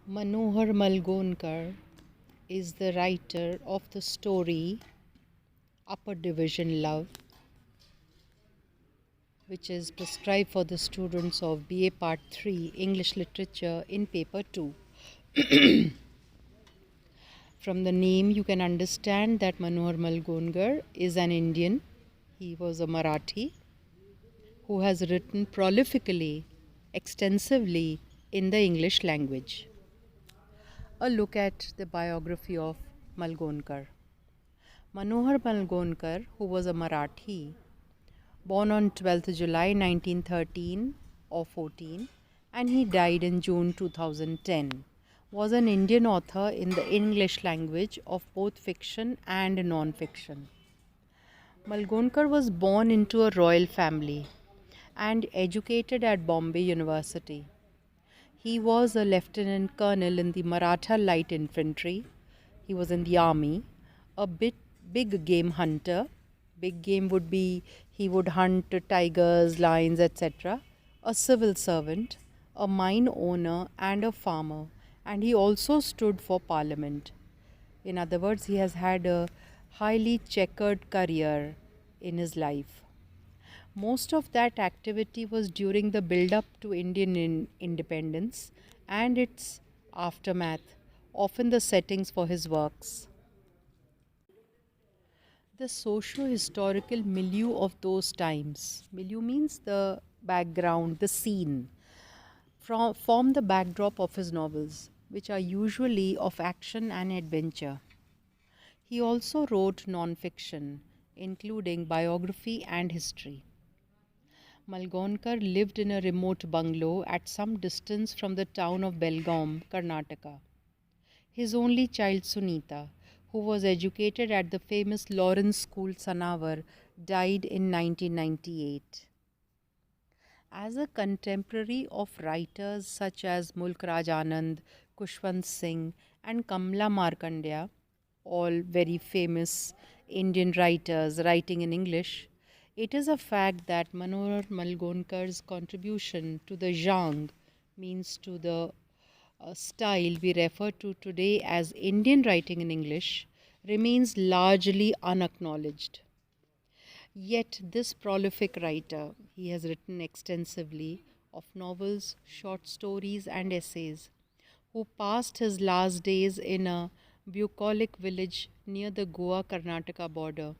Manohar Malgonkar is the writer of the story Upper Division Love, which is prescribed for the students of BA Part 3 English Literature in Paper 2. From the name, you can understand that Manohar Malgonkar is an Indian. He was a Marathi who has written prolifically, extensively in the English language. A look at the biography of Malgonkar. Manohar Malgonkar, who was a Marathi, born on 12th July 1913 or 14, and he died in June 2010, was an Indian author in the English language of both fiction and non-fiction. Malgonkar was born into a royal family and educated at Bombay University. He was a lieutenant colonel in the Maratha Light Infantry. He was in the army, a big game hunter. Big game would be he would hunt tigers, lions, etc. A civil servant, a mine owner, and a farmer. And he also stood for parliament. In other words, he has had a highly checkered career in his life. Most of that activity was during the build up to Indian independence and its aftermath, often the settings for his works. The socio historical milieu of those times, milieu means the background, the scene, form the backdrop of his novels, which are usually of action and adventure. He also wrote non fiction, including biography and history. Malgonkar lived in a remote bungalow at some distance from the town of Belgaum, Karnataka. His only child Sunita, who was educated at the famous Lawrence School Sanavar, died in 1998. As a contemporary of writers such as Mulk Raj Anand, Kushwant Singh, and Kamla Markandeya, all very famous Indian writers writing in English, it is a fact that Manohar Malgonkar's contribution to the genre, means to the style we refer to today as Indian writing in English, remains largely unacknowledged. Yet, this prolific writer, he has written extensively of novels, short stories, and essays, who passed his last days in a bucolic village near the Goa Karnataka border,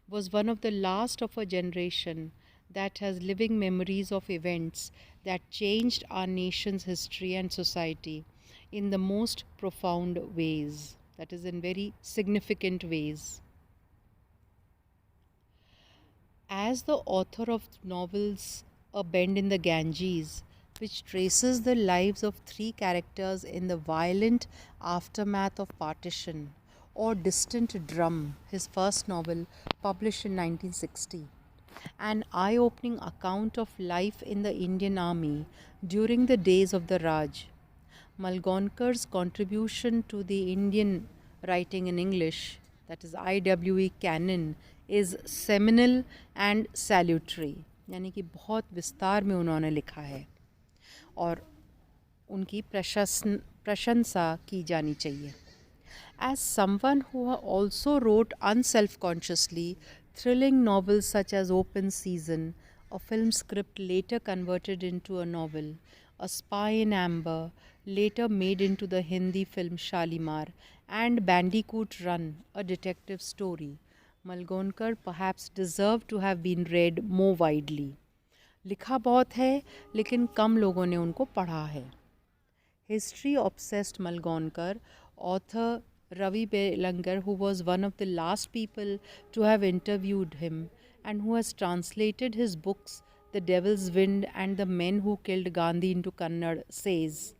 was one of the last of a generation that has living memories of events that changed our nation's history and society in the most profound ways, that is, in very significant ways. As the author of novels A Bend in the Ganges, which traces the lives of three characters in the violent aftermath of partition, or Distant Drum, his first novel published in 1960, an eye opening account of life in the Indian Army during the days of the Raj. Malgonkar's contribution to the Indian writing in English, that is IWE canon, is seminal and salutary. यानी कि बहुत विस्तार में उन्होंने लिखा है और उनकी प्रशंसा की जानी चाहिए. As someone who also wrote unself-consciously thrilling novels such as Open Season, a film script later converted into a novel, A Spy in Amber, later made into the Hindi film Shalimar, and Bandicoot Run, a detective story, Malgonkar perhaps deserved to have been read more widely. लिखा बहुत है लेकिन कम लोगों ने उनको पढ़ा है. History obsessed Malgonkar, author Ravi Belangar, who was one of the last people to have interviewed him and who has translated his books The Devil's Wind and The Men Who Killed Gandhi into Kannada, says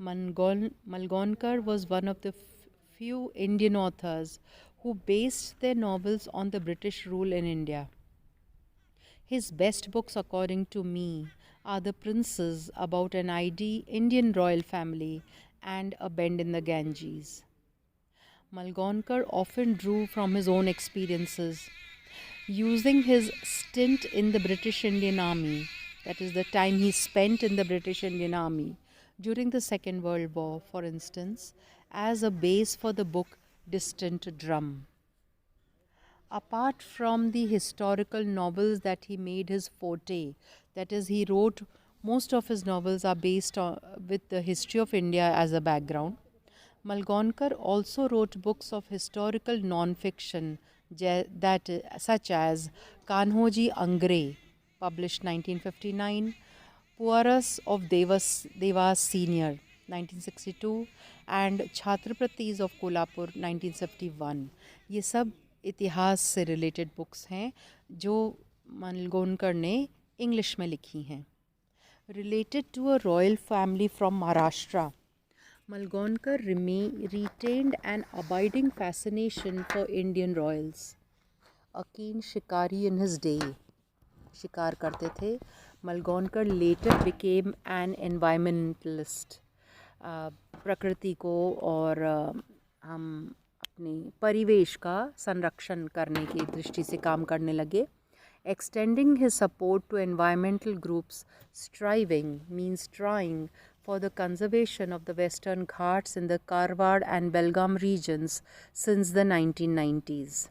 Malgonkar was one of the few Indian authors who based their novels on the British rule in India. His best books, according to me, are The Princes, about an Indian royal family, and A Bend in the Ganges. Malgonkar often drew from his own experiences, using his stint in the British Indian Army, that is, the time he spent in the British Indian Army, during the Second World War, for instance, as a base for the book Distant Drum. Apart from the historical novels that he made his forte, that is, he wrote most of his novels are based on with the history of India as a background. Malgonkar also wrote books of historical non-fiction such as Kanhoji Angre, published 1959, Puaras of Devas Senior, 1962, and Chhatrapratis of Kolhapur, 1971. ये सब इतिहास से related books हैं जो मालगोनकर ने English में लिखी हैं. Related to a royal family from Maharashtra, Malgonkar retained an abiding fascination for Indian royals. A keen shikari in his day, शिकार करते थे. Malgonkar later became an environmentalist. प्रकृति को और हम अपने परिवेश का संरक्षण करने की दृष्टि से काम करने लगे. Extending his support to environmental groups, striving means trying for the conservation of the Western Ghats in the Karwar and Belgaum regions since the 1990s.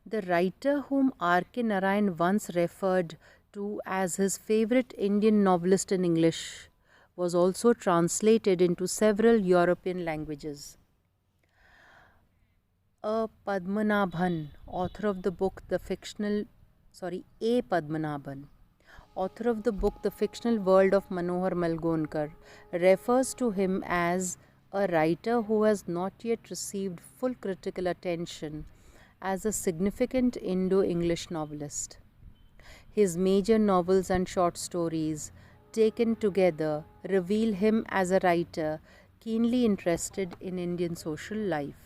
The writer whom R.K. Narayan once referred to as his favorite Indian novelist in English was also translated into several European languages. A. Padmanabhan, author of the book A. Padmanabhan, author of the book The Fictional World of Manohar Malgonkar, refers to him as a writer who has not yet received full critical attention as a significant Indo-English novelist. His major novels and short stories, taken together, reveal him as a writer keenly interested in Indian social life.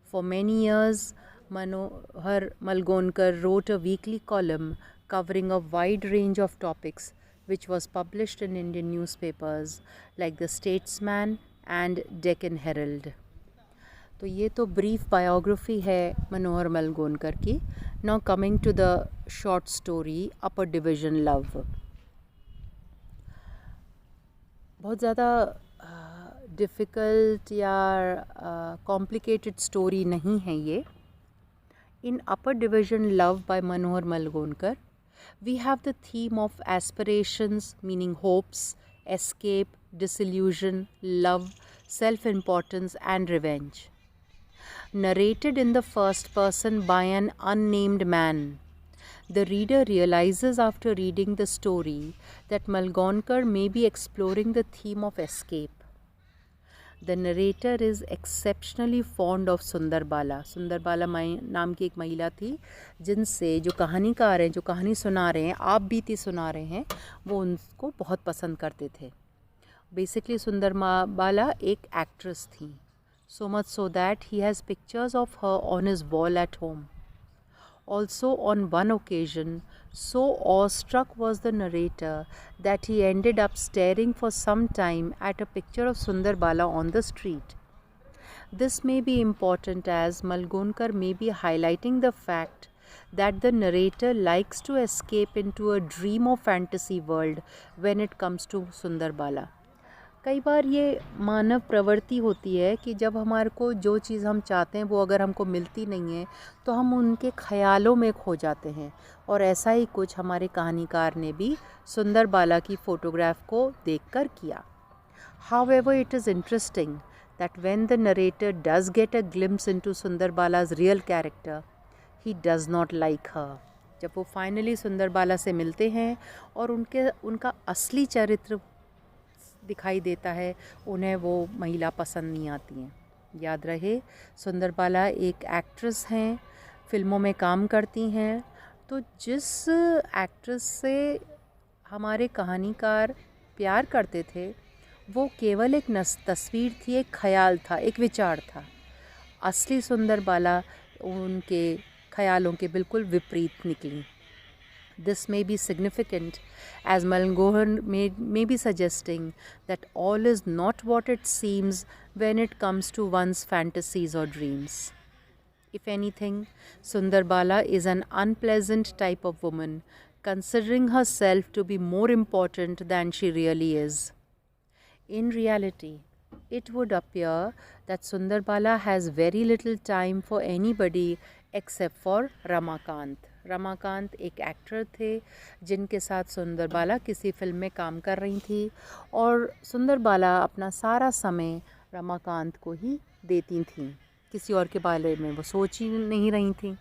For many years, Manohar Malgonkar wrote a weekly column covering a wide range of topics which was published in Indian newspapers like The Statesman and Deccan Herald. तो ये तो brief biography है मनोहर मलगोनकर की. Now coming to the short story upper division love. बहुत ज़्यादा difficult या complicated story नहीं है ये. In upper division love by Manohar Malgonkar we have the theme of aspirations, meaning hopes, escape, disillusion, love, self-importance and revenge. Narrated in the first person by an unnamed man, the reader realizes after reading the story that Malgonkar may be exploring the theme of escape. The narrator is exceptionally fond of सुंदर बाला. सुंदर बाला नाम की एक महिला थी जिनसे जो कहानीकार हैं, जो कहानी सुना रहे हैं, आप बीती सुना रहे हैं, वो उनको बहुत पसंद करते थे. बेसिकली सुंदर बाला एक एक्ट्रेस थी. So much so that he has pictures of her on his wall at home. Also, on one occasion, so awestruck was the narrator that he ended up staring for some time at a picture of Sundar Bala on the street. This may be important as Malgonkar may be highlighting the fact that the narrator likes to escape into a dream or fantasy world when it comes to Sundar Bala. कई बार ये मानव प्रवृत्ति होती है कि जब हमारे को जो चीज़ हम चाहते हैं वो अगर हमको मिलती नहीं है तो हम उनके ख्यालों में खो जाते हैं. और ऐसा ही कुछ हमारे कहानीकार ने भी सुंदर बाला की फ़ोटोग्राफ को देखकर किया. However, it is interesting that when the narrator does get a glimpse into सुंदर बाला's real character, he does not like her. जब वो फाइनली सुंदर बाला से मिलते हैं और उनका असली चरित्र दिखाई देता है, उन्हें वो महिला पसंद नहीं आती हैं. याद रहे, सुंदर बाला एक एक्ट्रेस हैं, फ़िल्मों में काम करती हैं. तो जिस एक्ट्रेस से हमारे कहानीकार प्यार करते थे वो केवल एक तस्वीर थी, एक ख्याल था, एक विचार था. असली सुंदर बाला उनके ख्यालों के बिल्कुल विपरीत निकली. This may be significant as Malgonkar may be suggesting that all is not what it seems when it comes to one's fantasies or dreams. If anything, Sundar Bala is an unpleasant type of woman considering herself to be more important than she really is. In reality, it would appear that Sundarbala has very little time for anybody except for Ramakant. Ramakant एक actor थे जिनके साथ सुंदरबाला किसी film में काम कर रही थी और सुंदरबाला अपना सारा समय रमाकांत को ही देती थीं, किसी और के बारे में वो सोच ही नहीं रही थी.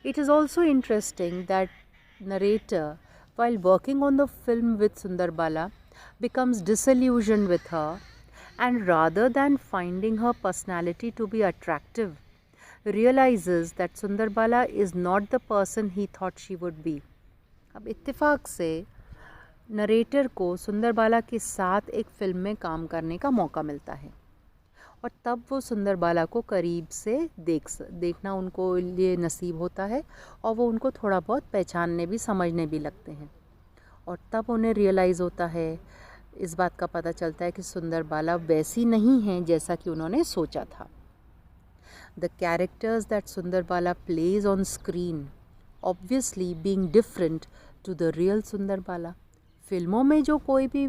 It is also interesting that narrator, while working on the film with Sundarbala, becomes disillusioned with her, and rather than finding her personality to be attractive, realizes that Sundarbala is not the person he thought she would be. अब इत्तेफाक से narrator को सुंदरबाला के साथ एक film में काम करने का मौका मिलता है और तब वो सुंदरबाला को करीब से देखना उनको लिए नसीब होता है और वो उनको थोड़ा बहुत पहचानने भी समझने भी लगते हैं और तब उन्हें रियलाइज़ होता है, इस बात का पता चलता है कि सुंदरबाला वैसी नहीं है जैसा कि उन्होंने सोचा था. The characters that Sundarbala plays on screen obviously being different to the real Sundarbala. फिल्मों में जो कोई भी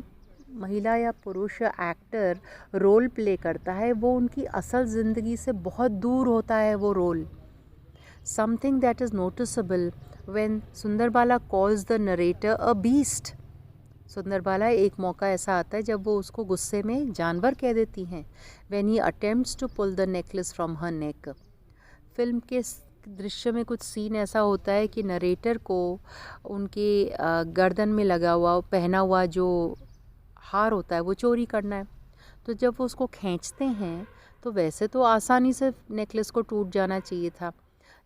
महिला या पुरुष एक्टर रोल प्ले करता है वो उनकी असल ज़िंदगी से बहुत दूर होता है वो role. Something that is noticeable when Sundarbala calls the narrator a beast. Sundarbala एक मौका ऐसा आता है जब वो उसको गुस्से में जानवर कह देती हैं. When he attempts to pull the necklace from her neck. Film के दृश्य में कुछ सीन ऐसा होता है कि नरेटर को उनके गर्दन में लगा हुआ पहना हुआ जो हार होता है वो चोरी करना है. तो जब वो उसको खींचते हैं तो वैसे तो आसानी से नेकलेस को टूट जाना चाहिए था,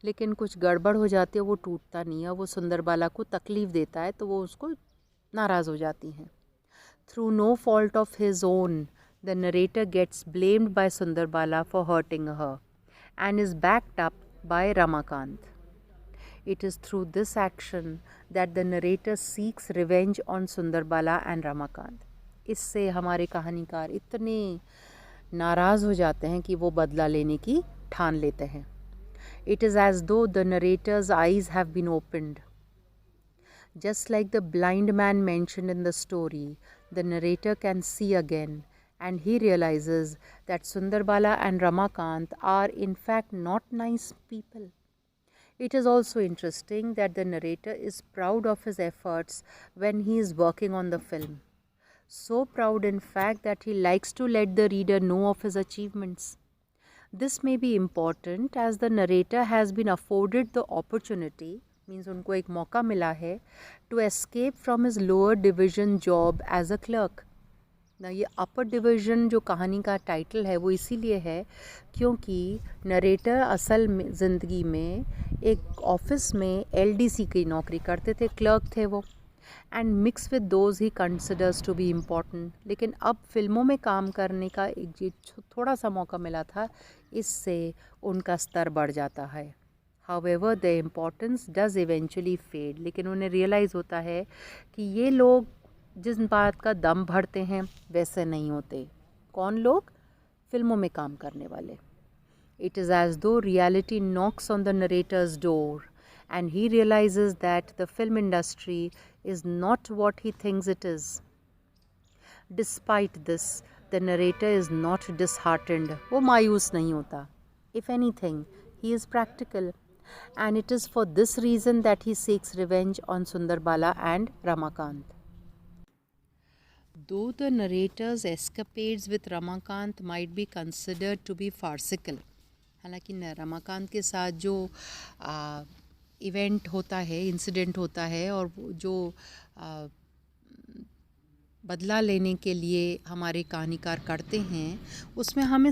लेकिन कुछ गड़बड़ हो जाती है, वो टूटता नहीं है. वो सुंदरबाला को तकलीफ़ देता है तो वो उसको नाराज़ हो जाती हैं. Through no fault of his own the narrator gets blamed by Sundarbala for hurting her and is backed up by Ramakant. It is through this action that the narrator seeks revenge on Sundarbala and Ramakant. इससे हमारे कहानीकार इतने नाराज़ हो जाते हैं कि वो बदला लेने की ठान लेते हैं. It is as though the narrator's eyes have been opened. Just like the blind man mentioned in the story, the narrator can see again, and he realizes that Sundarbala and Ramakant are in fact not nice people. It is also interesting that the narrator is proud of his efforts when he is working on the film. So proud, in fact, that he likes to let the reader know of his achievements. This may be important as the narrator has been afforded the opportunity, means उनको एक मौका मिला है, to escape from his lower division job as a clerk. ना ये अपर division जो कहानी का टाइटल है वो इसीलिए है क्योंकि नरेटर असल में ज़िंदगी में एक ऑफिस में एलडीसी की नौकरी करते थे, क्लर्क थे वो, and mix with those he considers to be important. लेकिन अब फिल्मों में काम करने का एक ये थोड़ा सा मौका मिला था, इससे उनका स्तर बढ़ जाता है. However the importance does eventually fade. लेकिन उन्हें रियलाइज़ होता है कि ये लोग जिस बात का दम भरते हैं वैसे नहीं होते. कौन लोग? फिल्मों में काम करने वाले. It is as though reality knocks on the narrator's door and he realizes that the film industry is not what he thinks it is. Despite this, the narrator is not disheartened. वो मायूस नहीं होता. If anything, he is practical, and it is for this reason that he seeks revenge on Sundarbala and Ramakant. Though the narrator's escapades with Ramakant might be considered to be farcical, हालांकि रमाकांत के साथ जो event होता है, incident होता है और जो बदला लेने के लिए हमारे कहानीकार करते हैं उसमें हमें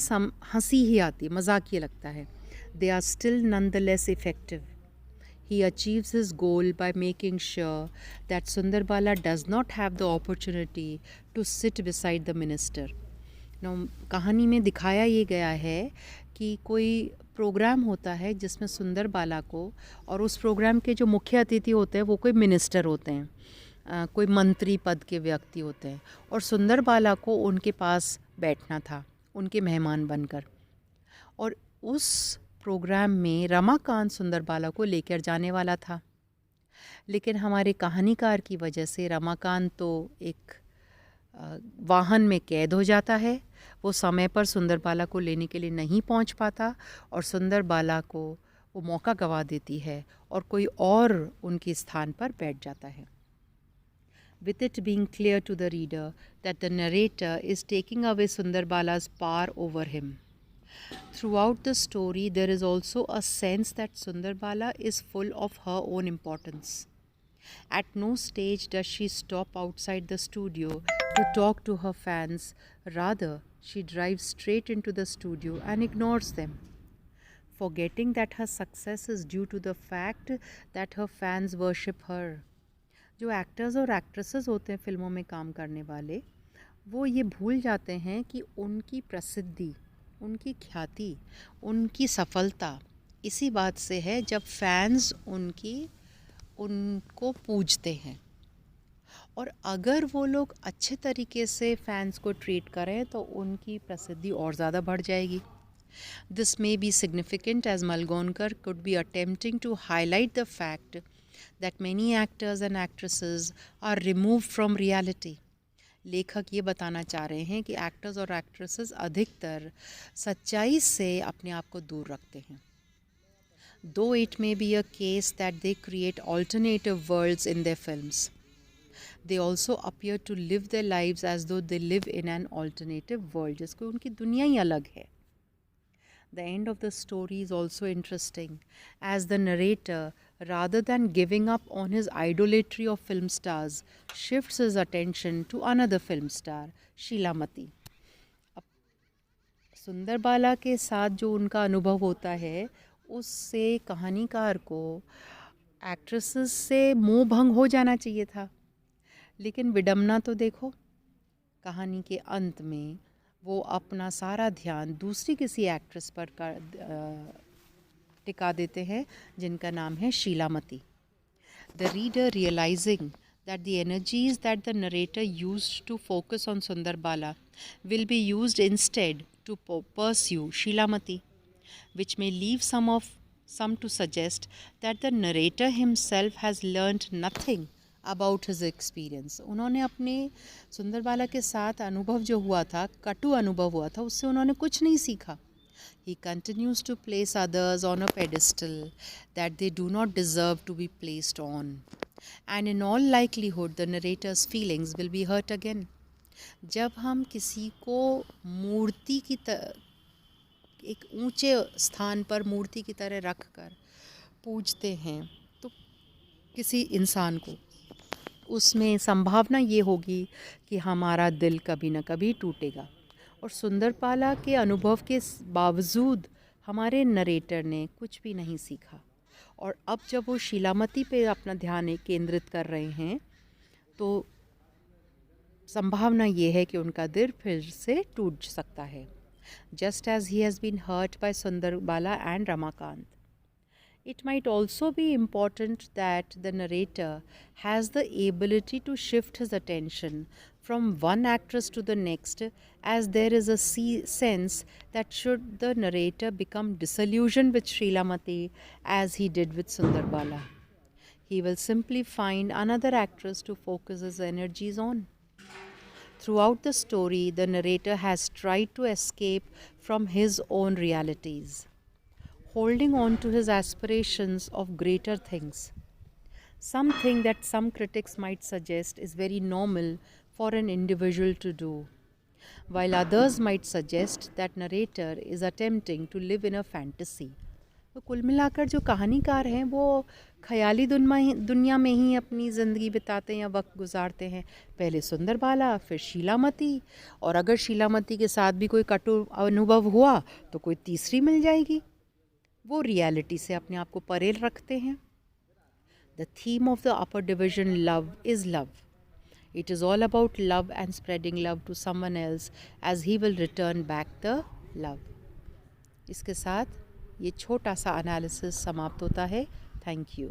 हंसी ही आती, मजाकिया लगता है. They are still nonetheless effective. He achieves his goal by making sure that Sundarbala does not have the opportunity to sit beside the minister. Now, कहानी में दिखाया ये गया है कि कोई प्रोग्राम होता है जिसमें सुंदरबाला को, और उस प्रोग्राम के जो मुख्य अतिथि होते हैं वो कोई मिनिस्टर होते हैं, कोई मंत्री पद के व्यक्ति होते हैं, और सुंदरबाला को उनके पास बैठना था उनके मेहमान बनकर. और उस प्रोग्राम में रमाकांत सुंदरबाला को लेकर जाने वाला था. लेकिन हमारे कहानीकार की वजह से रमाकांत तो एक वाहन में कैद हो जाता है। वो समय पर सुंदरबाला को लेने के लिए नहीं पहुंच पाता और सुंदरबाला को वो मौका गंवा देती है और कोई और उनके स्थान पर बैठ जाता है। With it being clear to the reader that the narrator is taking away Sundarbala's power over him. Throughout the story, there is also a sense that Sundarbala is full of her own importance. At no stage does she stop outside the studio to talk to her fans. Rather, she drives straight into the studio and ignores them, forgetting that her success is due to the fact that her fans worship her. जो actors और actresses होते हैं फिल्मों में काम करने वाले, वो ये भूल जाते हैं कि उनकी प्रसिद्धि, उनकी ख्याति, उनकी सफलता इसी बात से है जब फैंस उनको पूजते हैं। और अगर वो लोग अच्छे तरीके से फैंस को ट्रीट करें तो उनकी प्रसिद्धि और ज़्यादा बढ़ जाएगी। This may be significant as Malgonkar could be attempting to highlight the fact that many actors and actresses are removed from reality. लेखक ये बताना चाह रहे हैं कि एक्टर्स और एक्ट्रेसेस अधिकतर सच्चाई से अपने आप को दूर रखते हैं। Though it may be a case that they create alternative worlds in their films, they also appear to live their lives as though they live in an alternative world, जिसको उनकी दुनिया ही अलग है। The end of the story is also interesting, as the narrator, rather than giving up on his idolatry of film stars, shifts his attention to another film star, Sheila मती। अब सुंदरबाला के साथ जो उनका अनुभव होता है, उससे कहानीकार को एक्ट्रेसेस से मोह भंग हो जाना चाहिए था। लेकिन विडम्बना तो देखो, कहानी के अंत में वो अपना सारा ध्यान दूसरी किसी एक्ट्रेस पर टिका देते हैं जिनका नाम है Sheelamati. The reader realising that the energies that the narrator used to focus on Sundarbala will be used instead to pursue Shilamati, which may leave some to suggest that the narrator himself has learnt nothing about his experience. उन्होंने अपने सुंदरबाला के साथ अनुभव जो हुआ था, कटु अनुभव हुआ था, उससे उन्होंने कुछ नहीं सीखा। He continues to place others on a pedestal that they do not deserve to be placed on. And in all likelihood, the narrator's feelings will be hurt again. जब हम किसी को मूर्ति की एक ऊंचे स्थान पर मूर्ति की तरह रख कर पूजते हैं तो किसी इंसान को, उसमें संभावना ये होगी कि हमारा दिल कभी न कभी टूटेगा। और सुंदरबाला के अनुभव के बावजूद हमारे नरेटर ने कुछ भी नहीं सीखा। और अब जब वो शीलामती पे अपना ध्यान केंद्रित कर रहे हैं तो संभावना ये है कि उनका दिल फिर से टूट सकता है, just as he has been hurt by Sundarbala and Ramakant. It might also be important that the narrator has the ability to shift his attention from one actress to the next, as there is a sense that should the narrator become disillusioned with Srilamati as he did with Sundarbala, he will simply find another actress to focus his energies on. Throughout the story, the narrator has tried to escape from his own realities, holding on to his aspirations of greater things, something that some critics might suggest is very normal for an individual to do, while others might suggest that narrator is attempting to live in a fantasy. तो कुल मिलाकर जो कहानीकार हैं वो ख्याली दुनिया में ही अपनी ज़िंदगी बिताते हैं या वक्त गुजारते हैं। पहले सुंदरबाला, फिर शीलामती, और अगर शीलामती के साथ भी कोई कटु अनुभव हुआ तो कोई तीसरी मिल जाएगी। वो रियलिटी से अपने आप को परे रखते हैं। The theme of the upper division, love, is love. It is all about love and spreading love to someone else as he will return back the love. इसके साथ ये छोटा सा एनालिसिस समाप्त होता है। Thank you.